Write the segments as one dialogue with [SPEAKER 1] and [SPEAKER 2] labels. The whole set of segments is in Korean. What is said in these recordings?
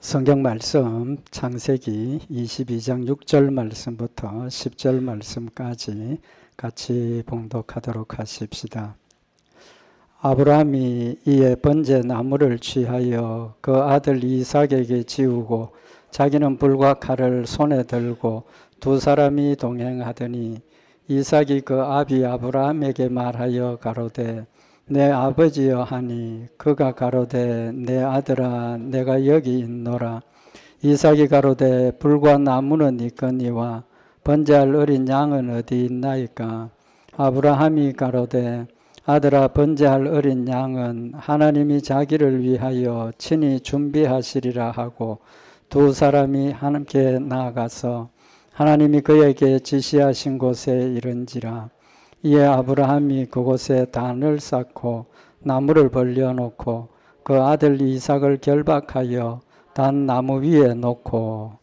[SPEAKER 1] 성경 말씀 창세기 22장 6절 말씀부터 10절 말씀까지 같이 봉독하도록 하십시다. 아브라함이 이에 번제 나무를 취하여 그 아들 이삭에게 지우고 자기는 불과 칼을 손에 들고 두 사람이 동행하더니 이삭이 그 아비 아브라함에게 말하여 가로되 내 아버지여 하니 그가 가로되 내 아들아 내가 여기 있노라. 이삭이 가로되 불과 나무는 있거니와 번제할 어린 양은 어디 있나이까. 아브라함이 가로되 아들아 번제할 어린 양은 하나님이 자기를 위하여 친히 준비하시리라 하고 두 사람이 함께 나아가서 하나님이 그에게 지시하신 곳에 이른지라. 이에 아브라함이 그곳에 단을 쌓고 나무를 벌려놓고 그 아들 이삭을 결박하여 단 나무 위에 놓고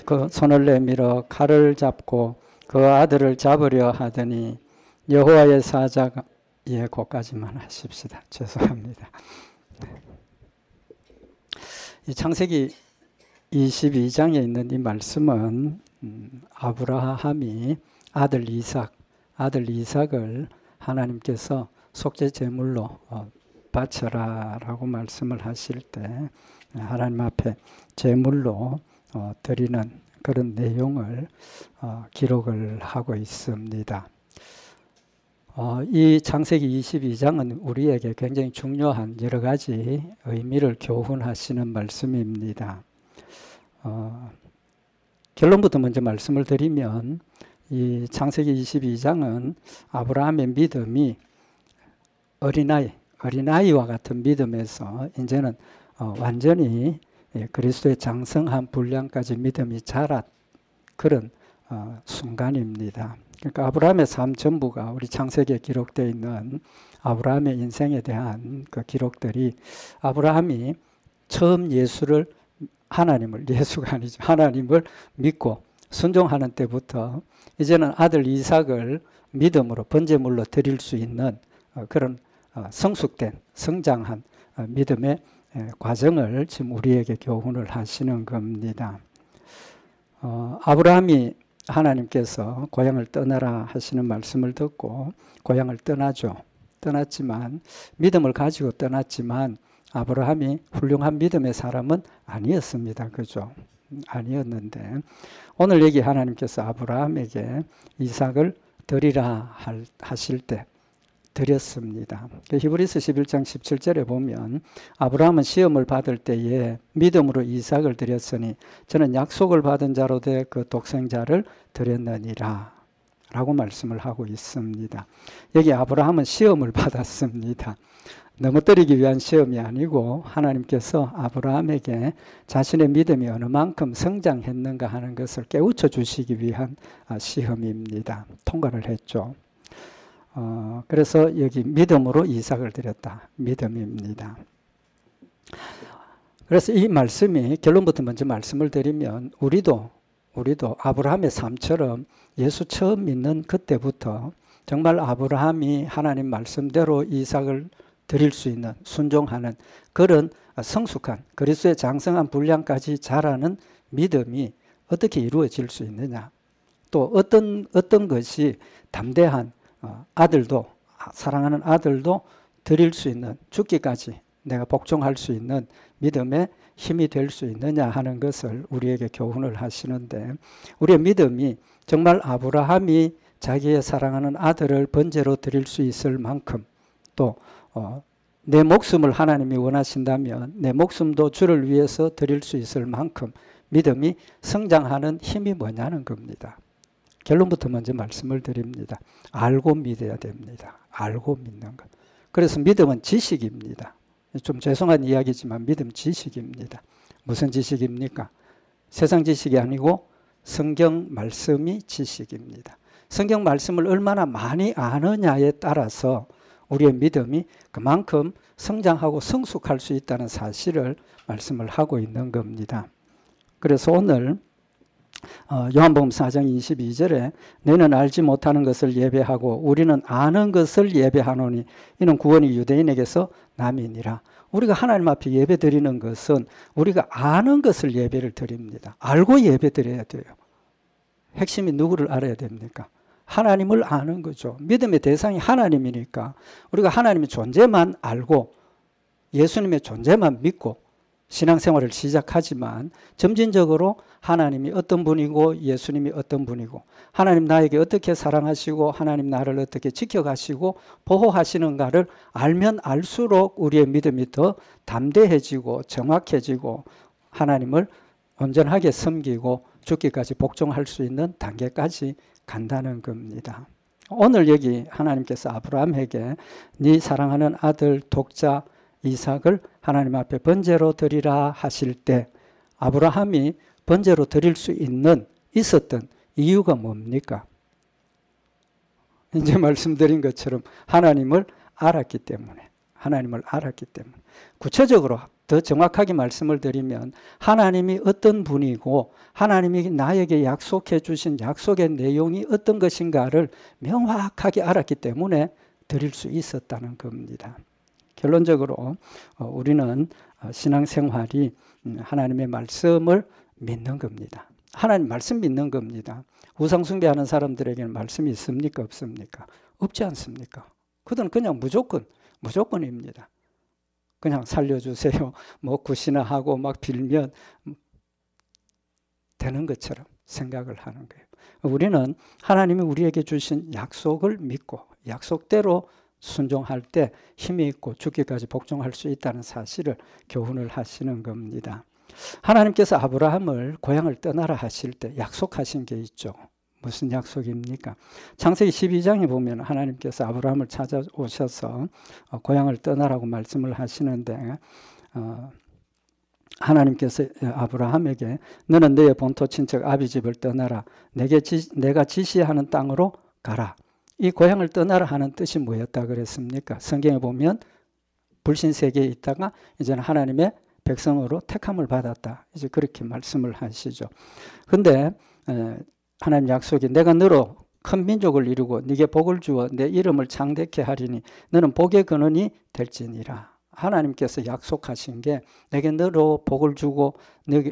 [SPEAKER 1] 그 손을 내밀어 칼을 잡고 그 아들을 잡으려 하더니 여호와의 사자가 거기까지만 하십시다. 죄송합니다. 이 창세기 22장에 있는 이 말씀은 아브라함이 아들 이삭을 하나님께서 속죄 제물로 바쳐라 라고 말씀을 하실 때 하나님 앞에 제물로 드리는 그런 내용을 기록을 하고 있습니다. 이 창세기 22장은 우리에게 굉장히 중요한 여러 가지 의미를 교훈하시는 말씀입니다. 결론부터 먼저 말씀을 드리면 이 창세기 22장은 아브라함의 믿음이 어린아이와 같은 믿음에서 이제는 완전히 그리스도의 장성한 분량까지 믿음이 자란 그런 순간입니다. 그러니까 아브라함의 삶 전부가 우리 창세기에 기록되어 있는 아브라함의 인생에 대한 그 기록들이 아브라함이 처음 하나님을 믿고 순종하는 때부터 이제는 아들 이삭을 믿음으로 번제물로 드릴 수 있는 그런 성숙된 성장한 믿음의 과정을 지금 우리에게 교훈을 하시는 겁니다. 아브라함이 하나님께서 고향을 떠나라 하시는 말씀을 듣고 고향을 떠났지만 믿음을 가지고 떠났지만 아브라함이 훌륭한 믿음의 사람은 아니었습니다. 그죠? 아니었는데 오늘 여기 하나님께서 아브라함에게 이삭을 드리라 하실 때 드렸습니다. 히브리서 11장 17절에 보면 아브라함은 시험을 받을 때에 믿음으로 이삭을 드렸으니 저는 약속을 받은 자로 돼 그 독생자를 드렸느니라 라고 말씀을 하고 있습니다. 여기 아브라함은 시험을 받았습니다. 넘어뜨리기 위한 시험이 아니고 하나님께서 아브라함에게 자신의 믿음이 어느 만큼 성장했는가 하는 것을 깨우쳐 주시기 위한 시험입니다. 통과를 했죠. 그래서 여기 믿음으로 이삭을 드렸다. 믿음입니다. 그래서 이 말씀이 결론부터 먼저 말씀을 드리면 우리도 아브라함의 삶처럼 예수 처음 믿는 그때부터 정말 아브라함이 하나님 말씀대로 이삭을 드릴 수 있는 순종하는 그런 성숙한 그리스도의 장성한 분량까지 자라는 믿음이 어떻게 이루어질 수 있느냐. 또 어떤 것이 담대한 아들도 사랑하는 아들도 드릴 수 있는 죽기까지 내가 복종할 수 있는 믿음의 힘이 될 수 있느냐 하는 것을 우리에게 교훈을 하시는데 우리의 믿음이 정말 아브라함이 자기의 사랑하는 아들을 번제로 드릴 수 있을 만큼 또 내 목숨을 하나님이 원하신다면 내 목숨도 주를 위해서 드릴 수 있을 만큼 믿음이 성장하는 힘이 뭐냐는 겁니다. 결론부터 먼저 말씀을 드립니다. 알고 믿어야 됩니다. 알고 믿는 것. 그래서 믿음은 지식입니다. 좀 죄송한 이야기지만 믿음 지식입니다. 무슨 지식입니까? 세상 지식이 아니고 성경 말씀이 지식입니다. 성경 말씀을 얼마나 많이 아느냐에 따라서 우리의 믿음이 그만큼 성장하고 성숙할 수 있다는 사실을 말씀을 하고 있는 겁니다. 그래서 오늘 요한복음 4장 22절에 너희는 알지 못하는 것을 예배하고 우리는 아는 것을 예배하노니 이는 구원이 유대인에게서 남이니라. 우리가 하나님 앞에 예배 드리는 것은 우리가 아는 것을 예배를 드립니다. 알고 예배 드려야 돼요. 핵심이 누구를 알아야 됩니까? 하나님을 아는 거죠. 믿음의 대상이 하나님이니까 우리가 하나님의 존재만 알고 예수님의 존재만 믿고 신앙생활을 시작하지만 점진적으로 하나님이 어떤 분이고 예수님이 어떤 분이고 하나님 나에게 어떻게 사랑하시고 하나님 나를 어떻게 지켜가시고 보호하시는가를 알면 알수록 우리의 믿음이 더 담대해지고 정확해지고 하나님을 온전하게 섬기고 죽기까지 복종할 수 있는 단계까지 간다는 겁니다. 오늘 여기 하나님께서 아브라함에게 네 사랑하는 아들 독자 이삭을 하나님 앞에 번제로 드리라 하실 때 아브라함이 번제로 드릴 수 있었던 이유가 뭡니까? 이제 말씀드린 것처럼 하나님을 알았기 때문에 구체적으로 더 정확하게 말씀을 드리면 하나님이 어떤 분이고 하나님이 나에게 약속해 주신 약속의 내용이 어떤 것인가를 명확하게 알았기 때문에 드릴 수 있었다는 겁니다. 결론적으로 우리는 신앙생활이 하나님의 말씀을 믿는 겁니다. 하나님 말씀 믿는 겁니다. 우상 숭배하는 사람들에게는 말씀이 있습니까? 없습니까? 없지 않습니까? 그들은 그냥 무조건입니다. 그냥 살려주세요. 뭐 굿이나 하고 막 빌면 되는 것처럼 생각을 하는 거예요. 우리는 하나님이 우리에게 주신 약속을 믿고 약속대로 순종할 때 힘이 있고 죽기까지 복종할 수 있다는 사실을 교훈을 하시는 겁니다. 하나님께서 아브라함을 고향을 떠나라 하실 때 약속하신 게 있죠. 무슨 약속입니까? 창세기 12장에 보면 하나님께서 아브라함을 찾아오셔서 고향을 떠나라고 말씀을 하시는데 하나님께서 아브라함에게 너는 너의 본토 친척 아비 집을 떠나라. 내가 지시하는 땅으로 가라. 이 고향을 떠나라 하는 뜻이 뭐였다 그랬습니까? 성경에 보면 불신 세계에 있다가 이제는 하나님의 백성으로 택함을 받았다. 이제 그렇게 말씀을 하시죠. 근데 하나님 약속이 내가 너로 큰 민족을 이루고 네게 복을 주어 내 이름을 창대케 하리니 너는 복의 근원이 될지니라. 하나님께서 약속하신 게 내게 너로 복을 주고 너게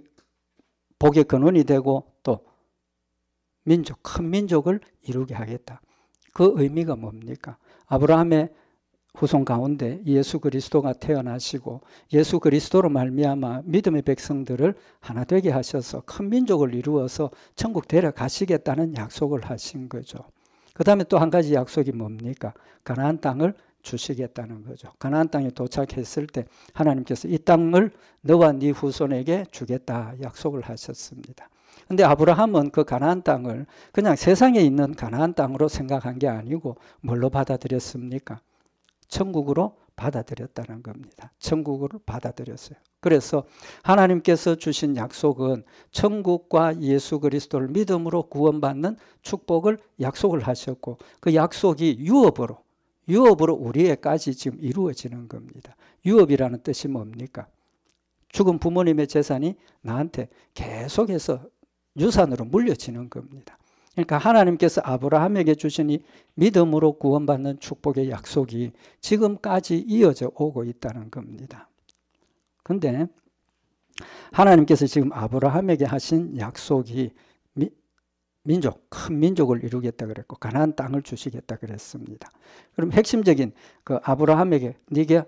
[SPEAKER 1] 복의 근원이 되고 또 큰 민족을 이루게 하겠다. 그 의미가 뭡니까? 아브라함의 후손 가운데 예수 그리스도가 태어나시고 예수 그리스도로 말미암아 믿음의 백성들을 하나 되게 하셔서 큰 민족을 이루어서 천국 데려가시겠다는 약속을 하신 거죠. 그 다음에 또 한 가지 약속이 뭡니까? 가나안 땅을 주시겠다는 거죠. 가나안 땅에 도착했을 때 하나님께서 이 땅을 너와 네 후손에게 주겠다 약속을 하셨습니다. 근데 아브라함은 그 가나안 땅을 그냥 세상에 있는 가나안 땅으로 생각한 게 아니고 뭘로 받아들였습니까? 천국으로 받아들였다는 겁니다. 천국으로 받아들였어요. 그래서 하나님께서 주신 약속은 천국과 예수 그리스도를 믿음으로 구원받는 축복을 약속을 하셨고 그 약속이 유업으로 우리에까지 지금 이루어지는 겁니다. 유업이라는 뜻이 뭡니까? 죽은 부모님의 재산이 나한테 계속해서 유산으로 물려지는 겁니다. 그러니까 하나님께서 아브라함에게 주신 이 믿음으로 구원받는 축복의 약속이 지금까지 이어져 오고 있다는 겁니다. 그런데 하나님께서 지금 아브라함에게 하신 약속이 큰 민족을 이루겠다 그랬고 가나안 땅을 주시겠다 그랬습니다. 그럼 핵심적인 그 아브라함에게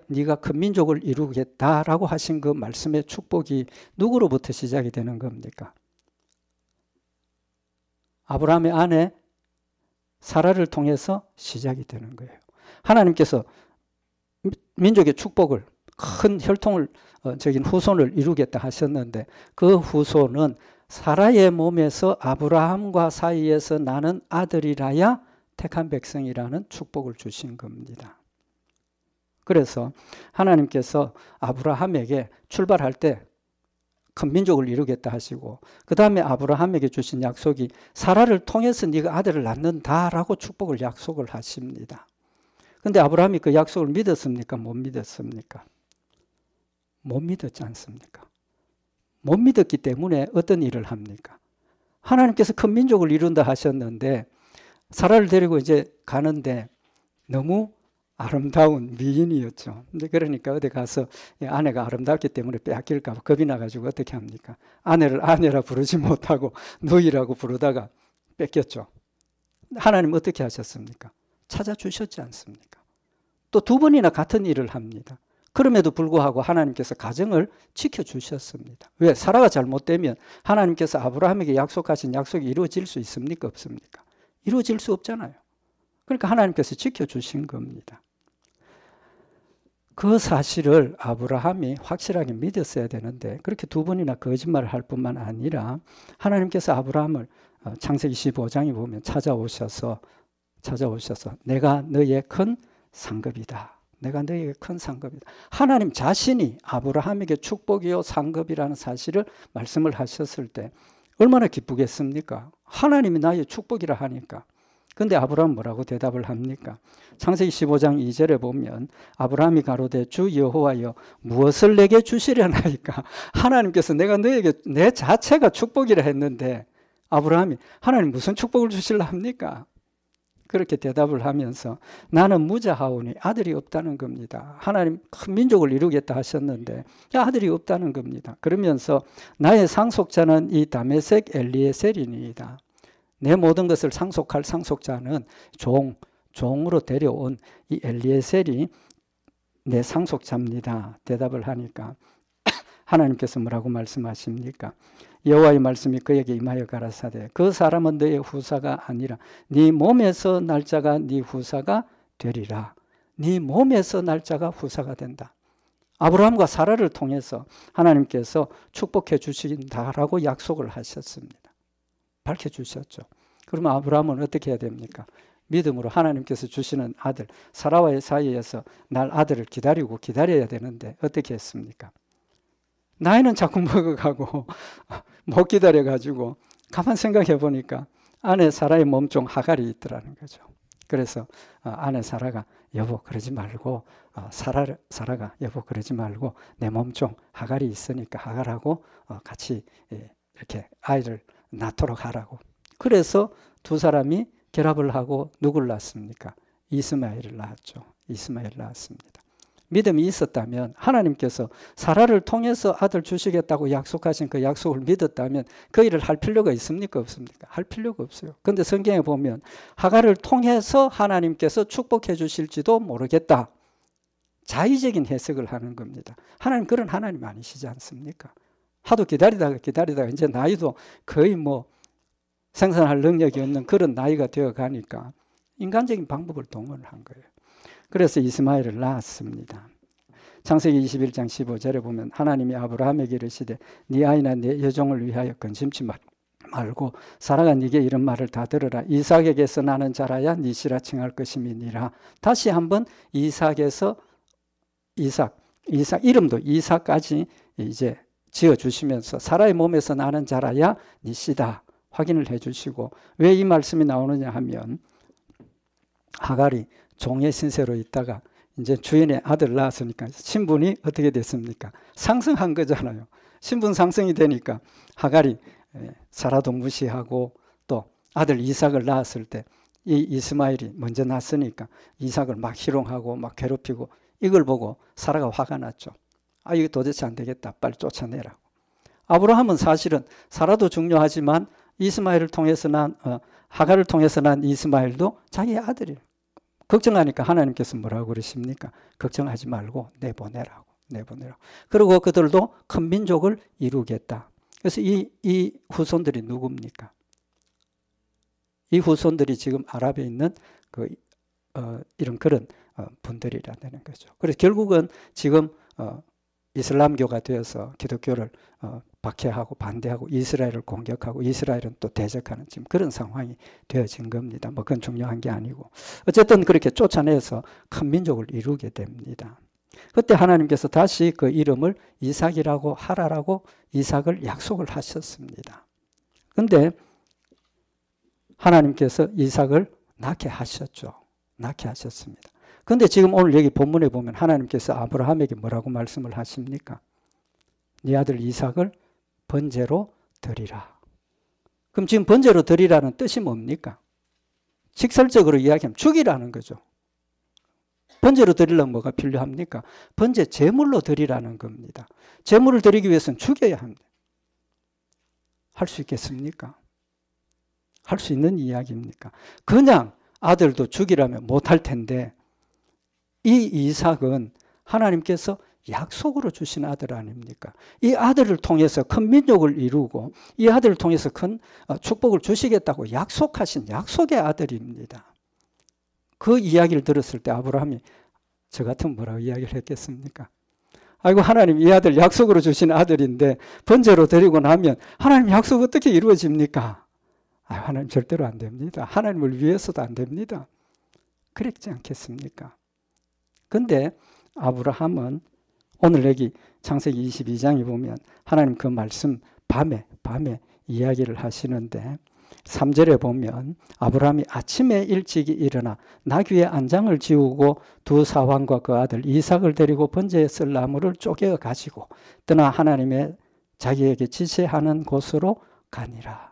[SPEAKER 1] 네가 큰 민족을 이루겠다라고 하신 그 말씀의 축복이 누구로부터 시작이 되는 겁니까? 아브라함의 아내 사라를 통해서 시작이 되는 거예요. 하나님께서 민족의 축복을 큰 혈통을 적인 후손을 이루겠다 하셨는데 그 후손은 사라의 몸에서 아브라함과 사이에서 나는 아들이라야 택한 백성이라는 축복을 주신 겁니다. 그래서 하나님께서 아브라함에게 출발할 때 큰 민족을 이루겠다 하시고 그 다음에 아브라함에게 주신 약속이 사라를 통해서 네가 아들을 낳는다라고 축복을 약속을 하십니다. 그런데 아브라함이 그 약속을 믿었습니까? 못 믿었습니까? 못 믿었지 않습니까? 못 믿었기 때문에 어떤 일을 합니까? 하나님께서 큰 민족을 이룬다 하셨는데 사라를 데리고 이제 가는데 너무 아름다운 미인이었죠. 근데 그러니까 어디 가서 아내가 아름답기 때문에 빼앗길까 봐 겁이 나가지고 어떻게 합니까? 아내를 아내라 부르지 못하고 누이라고 부르다가 뺏겼죠. 하나님 어떻게 하셨습니까? 찾아주셨지 않습니까? 또 두 번이나 같은 일을 합니다. 그럼에도 불구하고 하나님께서 가정을 지켜주셨습니다. 왜? 사라가 잘못되면 하나님께서 아브라함에게 약속하신 약속이 이루어질 수 있습니까? 없습니까? 이루어질 수 없잖아요. 그러니까 하나님께서 지켜주신 겁니다. 그 사실을 아브라함이 확실하게 믿었어야 되는데 그렇게 두 번이나 거짓말을 할 뿐만 아니라 하나님께서 아브라함을 창세기 15장에 보면 찾아오셔서 내가 너의 큰 상급이다. 내가 너에게 큰 상급이다. 하나님 자신이 아브라함에게 축복이요 상급이라는 사실을 말씀을 하셨을 때 얼마나 기쁘겠습니까? 하나님이 나의 축복이라 하니까. 근데 아브라함은 뭐라고 대답을 합니까? 창세기 15장 2절에 보면 아브라함이 가로되 주 여호와여 무엇을 내게 주시려나이까? 하나님께서 내가 너에게 내 자체가 축복이라 했는데 아브라함이 하나님 무슨 축복을 주실라 합니까? 그렇게 대답을 하면서 나는 무자하오니 아들이 없다는 겁니다. 하나님 큰 민족을 이루겠다 하셨는데 아들이 없다는 겁니다. 그러면서 나의 상속자는 이 다메섹 엘리에셀이니이다. 내 모든 것을 상속할 상속자는 종으로 데려온 이 엘리에셀이 내 상속자입니다. 대답을 하니까 하나님께서 뭐라고 말씀하십니까? 여호와의 말씀이 그에게 임하여 가라사대 그 사람은 너의 후사가 아니라 네 몸에서 날짜가 네 후사가 되리라. 네 몸에서 날짜가 후사가 된다. 아브라함과 사라를 통해서 하나님께서 축복해 주신다라고 약속을 하셨습니다. 밝혀주셨죠. 그러면 아브라함은 어떻게 해야 됩니까? 믿음으로 하나님께서 주시는 아들 사라와의 사이에서 날 아들을 기다려야 되는데 어떻게 했습니까? 나이는 자꾸 먹어가고 못 기다려가지고 가만 생각해 보니까 아내 사라의 몸종 하갈이 있더라는 거죠. 그래서 아내 사라가 여보 그러지 말고 사라가 여보 그러지 말고 내 몸종 하갈이 있으니까 하갈하고 같이 이렇게 아이를 낳도록 하라고. 그래서 두 사람이 결합을 하고 누굴 낳았습니까? 이스마엘을 낳았죠. 이스마엘을 낳았습니다. 믿음이 있었다면 하나님께서 사라를 통해서 아들 주시겠다고 약속하신 그 약속을 믿었다면 그 일을 할 필요가 있습니까? 없습니까? 할 필요가 없어요. 그런데 성경에 보면 하갈을 통해서 하나님께서 축복해 주실지도 모르겠다. 자의적인 해석을 하는 겁니다. 하나님 그런 하나님 아니시지 않습니까? 하도 기다리다가 이제 나이도 거의 생산할 능력이 없는 그런 나이가 되어 가니까 인간적인 방법을 동원한 거예요. 그래서 이스마엘을 낳았습니다. 창세기 21장 15절에 보면 하나님이 아브라함에게 이르시되 네 아이나 네 여종을 위하여 근심치 말고 사라가 네게 이런 말을 다 들으라. 이삭에게서 나는 자라야 네 씨라 칭할 것임이니라. 다시 한번 이삭에서 이삭 이름도 이삭까지 이제 지어주시면서 사라의 몸에서 나는 자라야 네 씨다 확인을 해주시고 왜 이 말씀이 나오느냐 하면 하갈이 종의 신세로 있다가 이제 주인의 아들을 낳았으니까 신분이 어떻게 됐습니까? 상승한 거잖아요. 신분 상승이 되니까 하갈이 사라도 무시하고 또 아들 이삭을 낳았을 때 이 이스마엘이 먼저 낳았으니까 이삭을 막 희롱하고 막 괴롭히고 이걸 보고 사라가 화가 났죠. 이거 도대체 안 되겠다. 빨리 쫓아내라고. 아브라함은 사실은 사라도 중요하지만 이스마엘을 통해서 하갈을 통해서 난 이스마엘도 자기의 아들이에요. 걱정하니까 하나님께서 뭐라고 그러십니까? 걱정하지 말고 내보내라고. 그리고 그들도 큰 민족을 이루겠다. 그래서 이 후손들이 누굽니까? 이 후손들이 지금 아랍에 있는 이런 그런 분들이라는 거죠. 그래서 결국은 지금 이슬람교가 되어서 기독교를 박해하고 반대하고 이스라엘을 공격하고 이스라엘은 또 대적하는 지금 그런 상황이 되어진 겁니다. 그건 중요한 게 아니고 어쨌든 그렇게 쫓아내서 큰 민족을 이루게 됩니다. 그때 하나님께서 다시 그 이름을 이삭이라고 하라라고 이삭을 약속을 하셨습니다. 그런데 하나님께서 이삭을 낳게 하셨죠. 낳게 하셨습니다. 그런데 지금 오늘 여기 본문에 보면 하나님께서 아브라함에게 뭐라고 말씀을 하십니까? 네 아들 이삭을 번제로 드리라. 그럼 지금 번제로 드리라는 뜻이 뭡니까? 직설적으로 이야기하면 죽이라는 거죠. 번제로 드리려면 뭐가 필요합니까? 번제 제물로 드리라는 겁니다. 제물을 드리기 위해서는 죽여야 합니다. 할 수 있겠습니까? 할 수 있는 이야기입니까? 그냥 아들도 죽이라면 못할 텐데 이 이삭은 하나님께서 약속으로 주신 아들 아닙니까? 이 아들을 통해서 큰 민족을 이루고 이 아들을 통해서 큰 축복을 주시겠다고 약속하신 약속의 아들입니다. 그 이야기를 들었을 때 아브라함이 저 같으면 뭐라고 이야기를 했겠습니까? 아이고 하나님 이 아들 약속으로 주신 아들인데 번제로 드리고 나면 하나님 약속 어떻게 이루어집니까? 하나님 절대로 안 됩니다. 하나님을 위해서도 안 됩니다. 그랬지 않겠습니까? 근데 아브라함은 오늘 여기 창세기 22장에 보면 하나님 그 말씀 밤에 이야기를 하시는데 3절에 보면 아브라함이 아침에 일찍이 일어나 나귀의 안장을 지우고 두 사환과 그 아들 이삭을 데리고 번제에 쓸 나무를 쪼개어 가지고 떠나 하나님의 자기에게 지시하는 곳으로 가니라.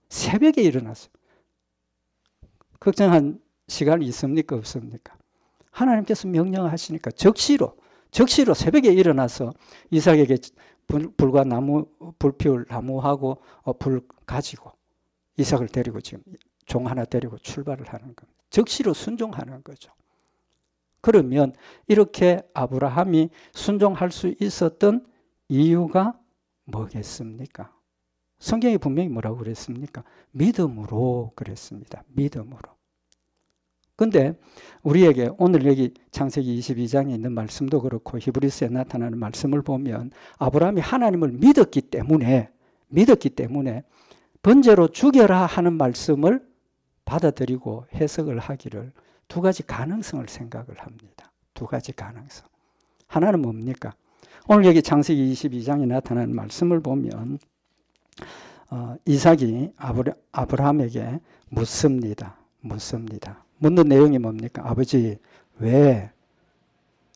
[SPEAKER 1] 새벽에 일어났어요. 걱정한 시간이 있습니까? 없습니까? 하나님께서 명령하시니까 적시로 새벽에 일어나서 이삭에게 불과 나무, 불 피울 나무하고 불 가지고 이삭을 데리고 지금 종 하나 데리고 출발을 하는 겁니다. 적시로 순종하는 거죠. 그러면 이렇게 아브라함이 순종할 수 있었던 이유가 뭐겠습니까? 성경이 분명히 뭐라고 그랬습니까? 믿음으로 그랬습니다. 믿음으로. 근데 우리에게 오늘 여기 창세기 22장에 있는 말씀도 그렇고 히브리서에 나타나는 말씀을 보면 아브라함이 하나님을 믿었기 때문에 번제로 죽여라 하는 말씀을 받아들이고 해석을 하기를 두 가지 가능성을 생각을 합니다. 두 가지 가능성. 하나는 뭡니까? 오늘 여기 창세기 22장에 나타나는 말씀을 보면 이삭이 아브라함에게 묻습니다. 묻는 내용이 뭡니까? 아버지, 왜?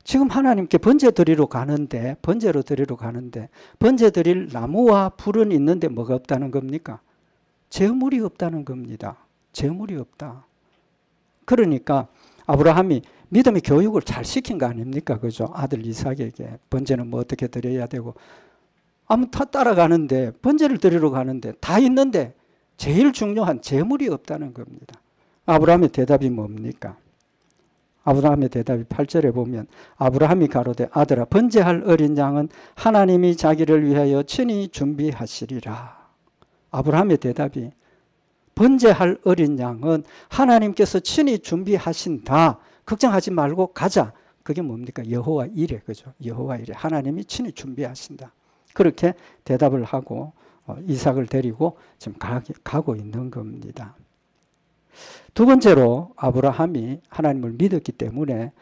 [SPEAKER 1] 지금 하나님께 번제로 드리러 가는데 번제 드릴 나무와 불은 있는데 뭐가 없다는 겁니까? 제물이 없다는 겁니다. 제물이 없다. 그러니까 아브라함이 믿음의 교육을 잘 시킨 거 아닙니까? 그죠? 아들 이삭에게 번제는 뭐 어떻게 드려야 되고 아무 다 따라가는데 번제를 드리러 가는데 다 있는데 제일 중요한 제물이 없다는 겁니다. 아브라함의 대답이 뭡니까? 아브라함의 대답이 8절에 보면 아브라함이 가로되 아들아 번제할 어린 양은 하나님이 자기를 위하여 친히 준비하시리라. 아브라함의 대답이 번제할 어린 양은 하나님께서 친히 준비하신다. 걱정하지 말고 가자. 그게 뭡니까? 여호와 이레. 그죠? 여호와 이레. 하나님이 친히 준비하신다. 그렇게 대답을 하고 이삭을 데리고 지금 가고 있는 겁니다. 두 번째로 아브라함이 하나님을 믿었기 때문에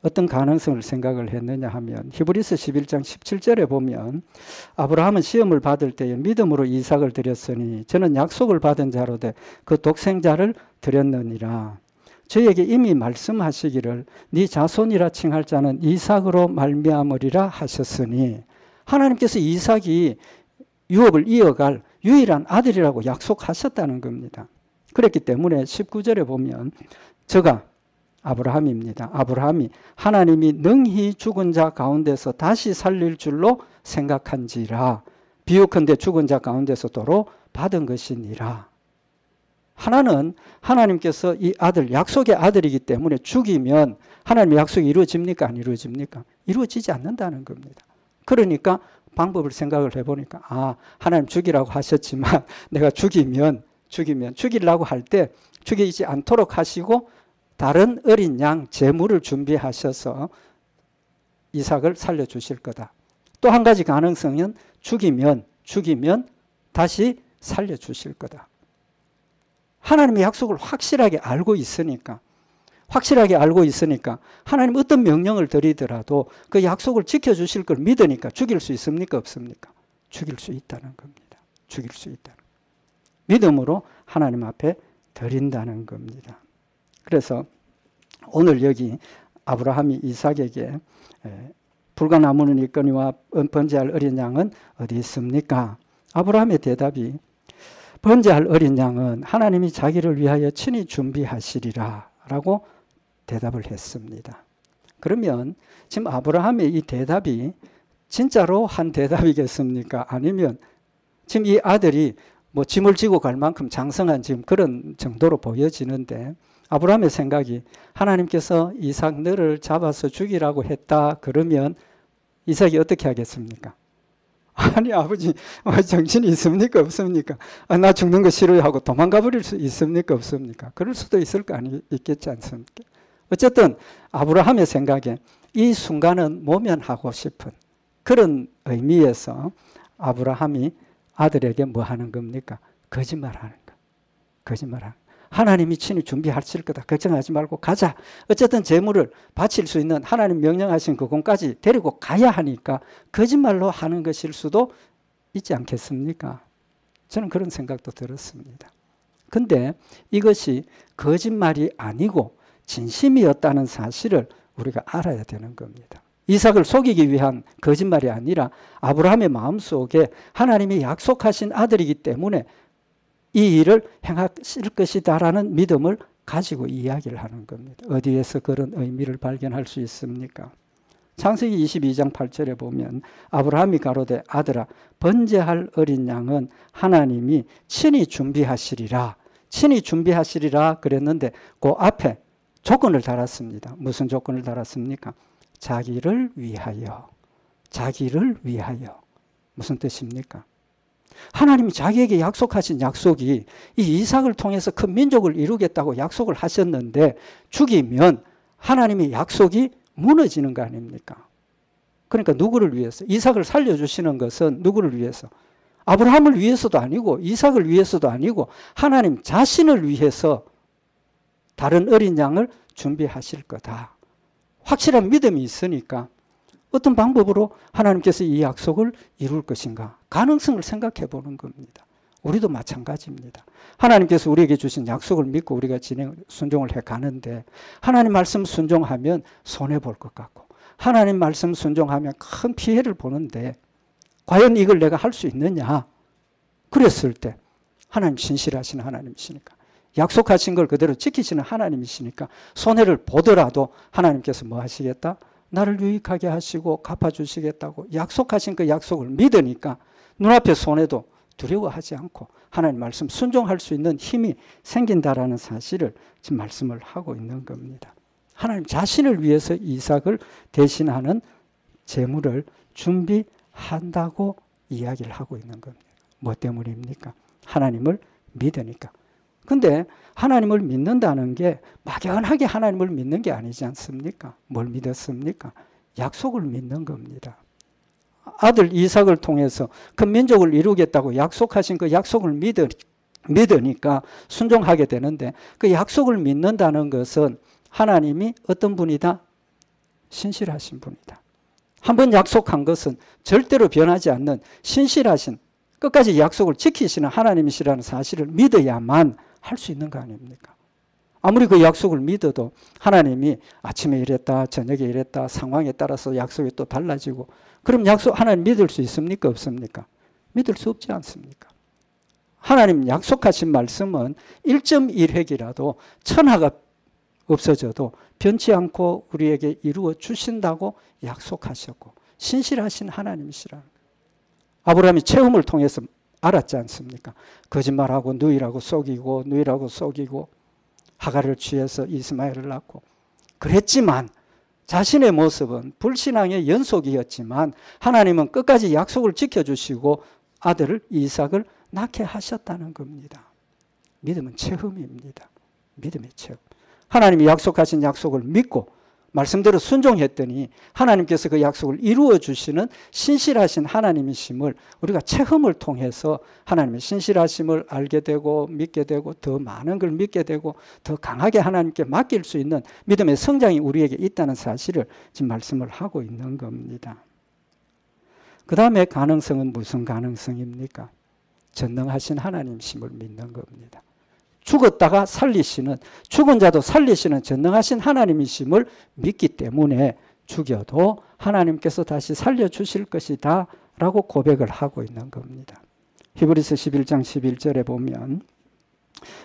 [SPEAKER 1] 어떤 가능성을 생각을 했느냐 하면 히브리서 11장 17절에 보면 아브라함은 시험을 받을 때에 믿음으로 이삭을 드렸으니 저는 약속을 받은 자로되 그 독생자를 드렸느니라. 저에게 이미 말씀하시기를 네 자손이라 칭할 자는 이삭으로 말미암으리라 하셨으니 하나님께서 이삭이 유업을 이어갈 유일한 아들이라고 약속하셨다는 겁니다. 그렇기 때문에 19절에 보면 저가 아브라함입니다. 아브라함이 하나님이 능히 죽은 자 가운데서 다시 살릴 줄로 생각한지라 비유컨대 죽은 자 가운데서 도로 받은 것이니라. 하나는 하나님께서 이 아들 약속의 아들이기 때문에 죽이면 하나님의 약속이 이루어집니까? 안 이루어집니까? 이루어지지 않는다는 겁니다. 그러니까 방법을 생각을 해보니까 하나님 죽이라고 하셨지만 내가 죽이려고 할 때 죽이지 않도록 하시고 다른 어린 양 제물을 준비하셔서 이삭을 살려주실 거다. 또 한 가지 가능성은 죽이면 다시 살려주실 거다. 하나님의 약속을 확실하게 알고 있으니까 하나님 어떤 명령을 드리더라도 그 약속을 지켜주실 걸 믿으니까 죽일 수 있습니까? 없습니까? 죽일 수 있다는 겁니다. 죽일 수 있다. 믿음으로 하나님 앞에 드린다는 겁니다. 그래서 오늘 여기 아브라함이 이삭에게 불과 나무는 있거니와 번제할 어린 양은 어디 있습니까? 아브라함의 대답이 번제할 어린 양은 하나님이 자기를 위하여 친히 준비하시리라 라고 대답을 했습니다. 그러면 지금 아브라함의 이 대답이 진짜로 한 대답이겠습니까? 아니면 지금 이 아들이 뭐 짐을 지고 갈 만큼 장성한 지금 그런 정도로 보여지는데, 아브라함의 생각이 하나님께서 이삭 너를 잡아서 죽이라고 했다 그러면 이삭이 어떻게 하겠습니까? 아니 아버지 정신이 있습니까 없습니까? 나 죽는 거 싫어요 하고 도망가 버릴 수 있습니까 없습니까? 그럴 수도 있을 거 있겠지 않습니까? 어쨌든 아브라함의 생각에 이 순간은 모면하고 싶은 그런 의미에서 아브라함이 아들에게 뭐 하는 겁니까? 거짓말하는 거. 거짓말하는 거. 하나님이 친히 준비하실 거다. 걱정하지 말고 가자. 어쨌든 재물을 바칠 수 있는 하나님 명령하신 그곳까지 데리고 가야 하니까 거짓말로 하는 것일 수도 있지 않겠습니까? 저는 그런 생각도 들었습니다. 근데 이것이 거짓말이 아니고 진심이었다는 사실을 우리가 알아야 되는 겁니다. 이삭을 속이기 위한 거짓말이 아니라 아브라함의 마음속에 하나님이 약속하신 아들이기 때문에 이 일을 행하실 것이다라는 믿음을 가지고 이야기를 하는 겁니다. 어디에서 그런 의미를 발견할 수 있습니까? 창세기 22장 8절에 보면 아브라함이 가로되 아들아 번제할 어린 양은 하나님이 친히 준비하시리라. 친히 준비하시리라 그랬는데 그 앞에 조건을 달았습니다. 무슨 조건을 달았습니까? 자기를 위하여. 자기를 위하여. 무슨 뜻입니까? 하나님이 자기에게 약속하신 약속이 이 이삭을 통해서 큰 민족을 이루겠다고 약속을 하셨는데 죽이면 하나님의 약속이 무너지는 거 아닙니까? 그러니까 누구를 위해서? 이삭을 살려주시는 것은 누구를 위해서? 아브라함을 위해서도 아니고 이삭을 위해서도 아니고 하나님 자신을 위해서 다른 어린 양을 준비하실 거다. 확실한 믿음이 있으니까 어떤 방법으로 하나님께서 이 약속을 이룰 것인가? 가능성을 생각해 보는 겁니다. 우리도 마찬가지입니다. 하나님께서 우리에게 주신 약속을 믿고 우리가 순종을 해 가는데 하나님 말씀 순종하면 손해볼 것 같고 하나님 말씀 순종하면 큰 피해를 보는데 과연 이걸 내가 할 수 있느냐? 그랬을 때 하나님 신실하신 하나님이시니까 약속하신 걸 그대로 지키시는 하나님이시니까 손해를 보더라도 하나님께서 뭐 하시겠다? 나를 유익하게 하시고 갚아주시겠다고 약속하신 그 약속을 믿으니까 눈앞에 손해도 두려워하지 않고 하나님 말씀 순종할 수 있는 힘이 생긴다라는 사실을 지금 말씀을 하고 있는 겁니다. 하나님 자신을 위해서 이삭을 대신하는 제물을 준비한다고 이야기를 하고 있는 겁니다. 뭐 때문입니까? 하나님을 믿으니까. 근데 하나님을 믿는다는 게 막연하게 하나님을 믿는 게 아니지 않습니까? 뭘 믿었습니까? 약속을 믿는 겁니다. 아들 이삭을 통해서 큰 민족을 이루겠다고 약속하신 그 약속을 믿으니까 순종하게 되는데 그 약속을 믿는다는 것은 하나님이 어떤 분이다? 신실하신 분이다. 한번 약속한 것은 절대로 변하지 않는 신실하신 끝까지 약속을 지키시는 하나님이시라는 사실을 믿어야만 할 수 있는 거 아닙니까? 아무리 그 약속을 믿어도 하나님이 아침에 이랬다 저녁에 이랬다 상황에 따라서 약속이 또 달라지고 그럼 약속 하나님 믿을 수 있습니까 없습니까? 믿을 수 없지 않습니까? 하나님 약속하신 말씀은 1.1획이라도 천하가 없어져도 변치 않고 우리에게 이루어 주신다고 약속하셨고 신실하신 하나님이시라는 거예요. 아브라함이 체험을 통해서 알았지 않습니까? 거짓말하고 누이라고 속이고 하갈을 취해서 이스마엘을 낳고 그랬지만 자신의 모습은 불신앙의 연속이었지만 하나님은 끝까지 약속을 지켜주시고 아들을 이삭을 낳게 하셨다는 겁니다. 믿음은 체험입니다. 믿음의 체험. 하나님이 약속하신 약속을 믿고 말씀대로 순종했더니 하나님께서 그 약속을 이루어 주시는 신실하신 하나님이심을 우리가 체험을 통해서 하나님의 신실하심을 알게 되고 믿게 되고 더 많은 걸 믿게 되고 더 강하게 하나님께 맡길 수 있는 믿음의 성장이 우리에게 있다는 사실을 지금 말씀을 하고 있는 겁니다. 그 다음에 가능성은 무슨 가능성입니까? 전능하신 하나님이심을 믿는 겁니다. 죽었다가 살리시는 죽은 자도 살리시는 전능하신 하나님이심을 믿기 때문에 죽여도 하나님께서 다시 살려주실 것이다 라고 고백을 하고 있는 겁니다. 히브리서 11장 11절에 보면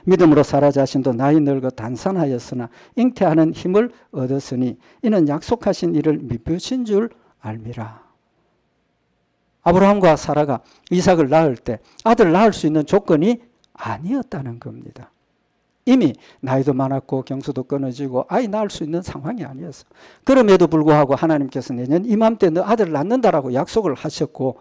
[SPEAKER 1] 믿음으로 사라 자신도 나이 늙어 단산하였으나 잉태하는 힘을 얻었으니 이는 약속하신 이를 미쁘신 줄 알미라. 아브라함과 사라가 이삭을 낳을 때 아들 낳을 수 있는 조건이 아니었다는 겁니다. 이미 나이도 많았고 경수도 끊어지고 아이 낳을 수 있는 상황이 아니었어. 그럼에도 불구하고 하나님께서 내년 이맘때 너 아들 낳는다라고 약속을 하셨고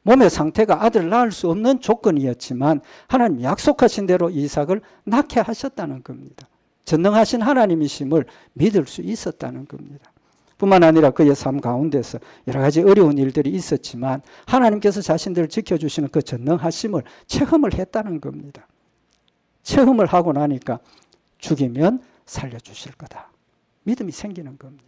[SPEAKER 1] 몸의 상태가 아들 낳을 수 없는 조건이었지만 하나님 약속하신 대로 이삭을 낳게 하셨다는 겁니다. 전능하신 하나님이심을 믿을 수 있었다는 겁니다. 뿐만 아니라 그의 삶 가운데서 여러 가지 어려운 일들이 있었지만 하나님께서 자신들을 지켜주시는 그 전능하심을 체험을 했다는 겁니다. 체험을 하고 나니까 죽이면 살려주실 거다. 믿음이 생기는 겁니다.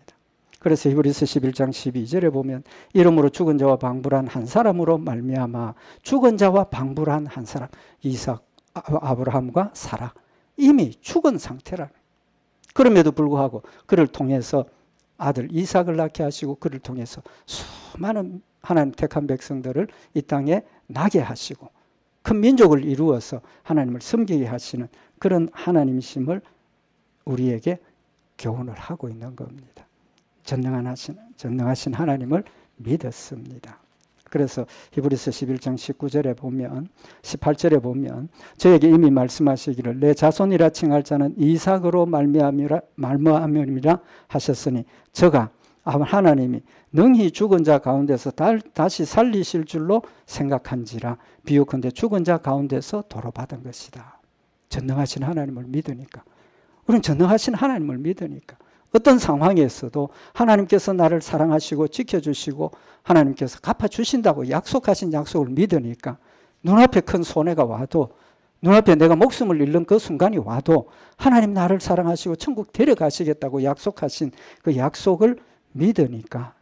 [SPEAKER 1] 그래서 히브리서 11장 12절에 보면 이름으로 죽은 자와 방불한 한 사람으로 말미암아 죽은 자와 방불한 한 사람 이삭, 아브라함과 사라 이미 죽은 상태라는 그럼에도 불구하고 그를 통해서 아들 이삭을 낳게 하시고 그를 통해서 수많은 하나님 택한 백성들을 이 땅에 나게 하시고 큰 민족을 이루어서 하나님을 섬기게 하시는 그런 하나님이심을 우리에게 교훈을 하고 있는 겁니다. 전능하신 하나님을 믿었습니다. 그래서 히브리서 11장 19절에 보면 18절에 보면 저에게 이미 말씀하시기를 내 자손이라 칭할 자는 이삭으로 말미암이라 하셨으니 저가 하나님이 능히 죽은 자 가운데서 다시 살리실 줄로 생각한지라 비유컨대 죽은 자 가운데서 도로받은 것이다. 전능하신 하나님을 믿으니까 우리는 전능하신 하나님을 믿으니까 어떤 상황에서도 하나님께서 나를 사랑하시고 지켜주시고 하나님께서 갚아주신다고 약속하신 약속을 믿으니까 눈앞에 큰 손해가 와도 눈앞에 내가 목숨을 잃는 그 순간이 와도 하나님 나를 사랑하시고 천국 데려가시겠다고 약속하신 그 약속을 믿으니까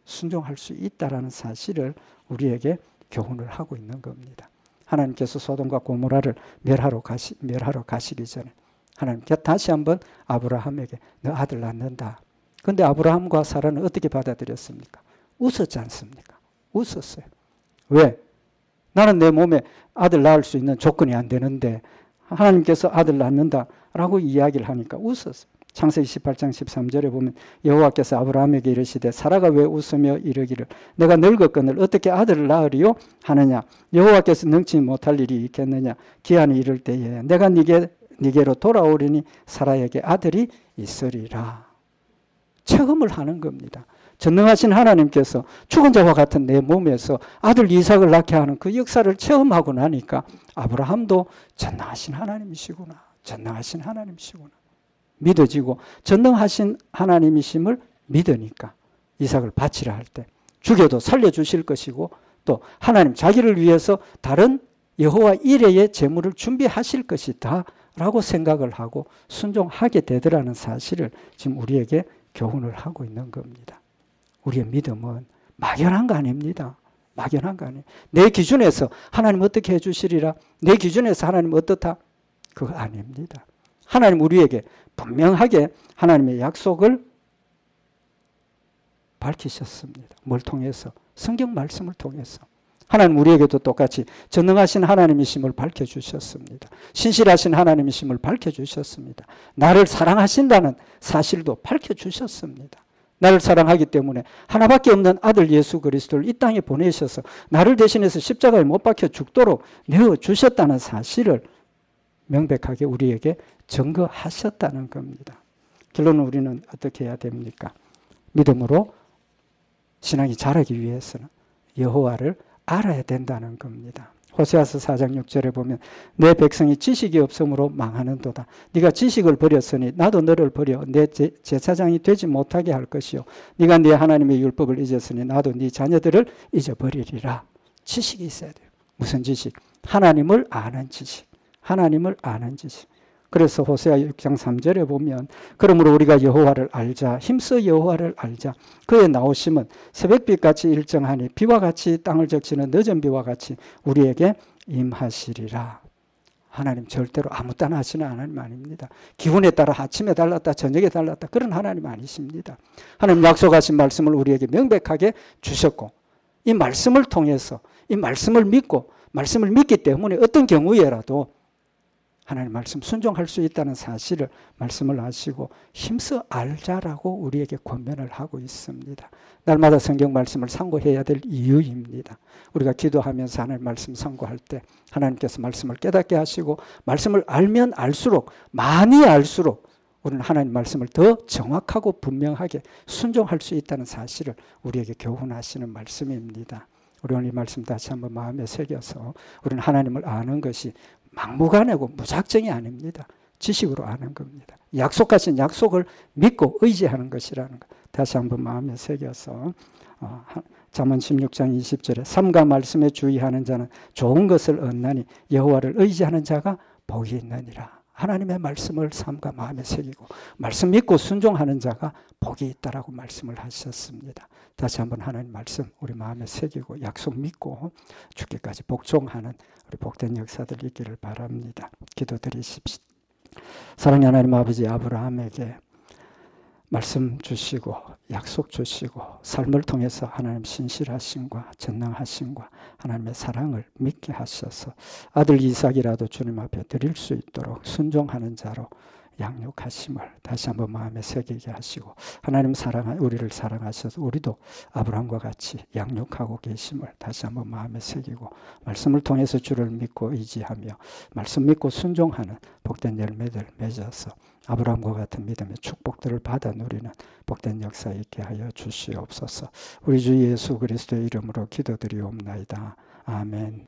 [SPEAKER 1] 순종할 수 있다는 사실을 우리에게 교훈을 하고 있는 겁니다. 하나님께서 소돔과 고모라를 멸하러 가시기 전에 하나님께서 다시 한번 아브라함에게 너 아들 낳는다. 그런데 아브라함과 사라는 어떻게 받아들였습니까? 웃었지 않습니까? 웃었어요. 왜? 나는 내 몸에 아들 낳을 수 있는 조건이 안 되는데 하나님께서 아들 낳는다라고 이야기를 하니까 웃었어요. 창세기 18장 13절에 보면 여호와께서 아브라함에게 이르시되 사라가 왜 웃으며 이르기를 내가 늙었거늘 어떻게 아들을 낳으리요 하느냐 여호와께서 능치 못할 일이 있겠느냐 기한이 이를 때에 내가 네게로 돌아오리니 사라에게 아들이 있으리라. 체험을 하는 겁니다. 전능하신 하나님께서 죽은 자와 같은 내 몸에서 아들 이삭을 낳게 하는 그 역사를 체험하고 나니까 아브라함도 전능하신 하나님이시구나. 전능하신 하나님이시구나. 믿어지고 전능하신 하나님이심을 믿으니까 이삭을 바치라 할 때 죽여도 살려주실 것이고 또 하나님 자기를 위해서 다른 여호와 이레의 제물을 준비하실 것이다 라고 생각을 하고 순종하게 되더라는 사실을 지금 우리에게 교훈을 하고 있는 겁니다. 우리의 믿음은 막연한 거 아닙니다. 막연한 거 아니에요. 내 기준에서 하나님 어떻게 해주시리라 내 기준에서 하나님 어떻다 그거 아닙니다. 하나님 우리에게 분명하게 하나님의 약속을 밝히셨습니다. 뭘 통해서? 성경 말씀을 통해서. 하나님 우리에게도 똑같이 전능하신 하나님이심을 밝혀주셨습니다. 신실하신 하나님이심을 밝혀주셨습니다. 나를 사랑하신다는 사실도 밝혀주셨습니다. 나를 사랑하기 때문에 하나밖에 없는 아들 예수 그리스도를 이 땅에 보내셔서 나를 대신해서 십자가에 못 박혀 죽도록 내어주셨다는 사실을 명백하게 우리에게 증거하셨다는 겁니다. 결론은 우리는 어떻게 해야 됩니까? 믿음으로 신앙이 자라기 위해서는 여호와를 알아야 된다는 겁니다. 호세아서 4장 6절에 보면 내 백성이 지식이 없으므로 망하는도다. 네가 지식을 버렸으니 나도 너를 버려 내 제사장이 되지 못하게 할 것이요 네가 네 하나님의 율법을 잊었으니 나도 네 자녀들을 잊어버리리라. 지식이 있어야 돼요. 무슨 지식? 하나님을 아는 지식. 하나님을 아는 지식. 그래서 호세아 6장 3절에 보면 그러므로 우리가 여호와를 알자 힘써 여호와를 알자 그의 나오심은 새벽빛같이 일정하니 비와 같이 땅을 적시는 늦은 비와 같이 우리에게 임하시리라. 하나님 절대로 아무 때나 하시는 하나님 아닙니다. 기분에 따라 아침에 달랐다 저녁에 달랐다 그런 하나님 아니십니다. 하나님 약속하신 말씀을 우리에게 명백하게 주셨고 이 말씀을 통해서 이 말씀을 믿고 말씀을 믿기 때문에 어떤 경우에라도 하나님 말씀 순종할 수 있다는 사실을 말씀을 하시고 힘써 알자라고 우리에게 권면을 하고 있습니다. 날마다 성경 말씀을 상고해야 될 이유입니다. 우리가 기도하면서 하나님 말씀 상고할 때 하나님께서 말씀을 깨닫게 하시고 말씀을 알면 알수록 많이 알수록 우리는 하나님 말씀을 더 정확하고 분명하게 순종할 수 있다는 사실을 우리에게 교훈하시는 말씀입니다. 우리 오늘 이 말씀 다시 한번 마음에 새겨서 우리는 하나님을 아는 것이 막무가내고 무작정이 아닙니다. 지식으로 아는 겁니다. 약속하신 약속을 믿고 의지하는 것이라는 것. 다시 한번 마음에 새겨서 잠언 16장 20절에 삼가 말씀에 주의하는 자는 좋은 것을 얻나니 여호와를 의지하는 자가 복이 있느니라. 하나님의 말씀을 삼가 마음에 새기고 말씀 믿고 순종하는 자가 복이 있다라고 말씀을 하셨습니다. 다시 한번 하나님 말씀 우리 마음에 새기고 약속 믿고 죽기까지 복종하는 우리 복된 역사들 있기를 바랍니다. 기도드리십시오. 사랑의 하나님 아버지, 아브라함에게 말씀 주시고 약속 주시고 삶을 통해서 하나님 신실하심과 전능하심과 하나님의 사랑을 믿게 하셔서 아들 이삭이라도 주님 앞에 드릴 수 있도록 순종하는 자로 양육하심을 다시 한번 마음에 새기게 하시고 하나님 우리를 사랑하셔서 우리도 아브라함과 같이 양육하고 계심을 다시 한번 마음에 새기고 말씀을 통해서 주를 믿고 의지하며 말씀 믿고 순종하는 복된 열매들 맺어서 아브라함과 같은 믿음의 축복들을 받아 누리는 복된 역사 있게 하여 주시옵소서. 우리 주 예수 그리스도의 이름으로 기도드리옵나이다. 아멘.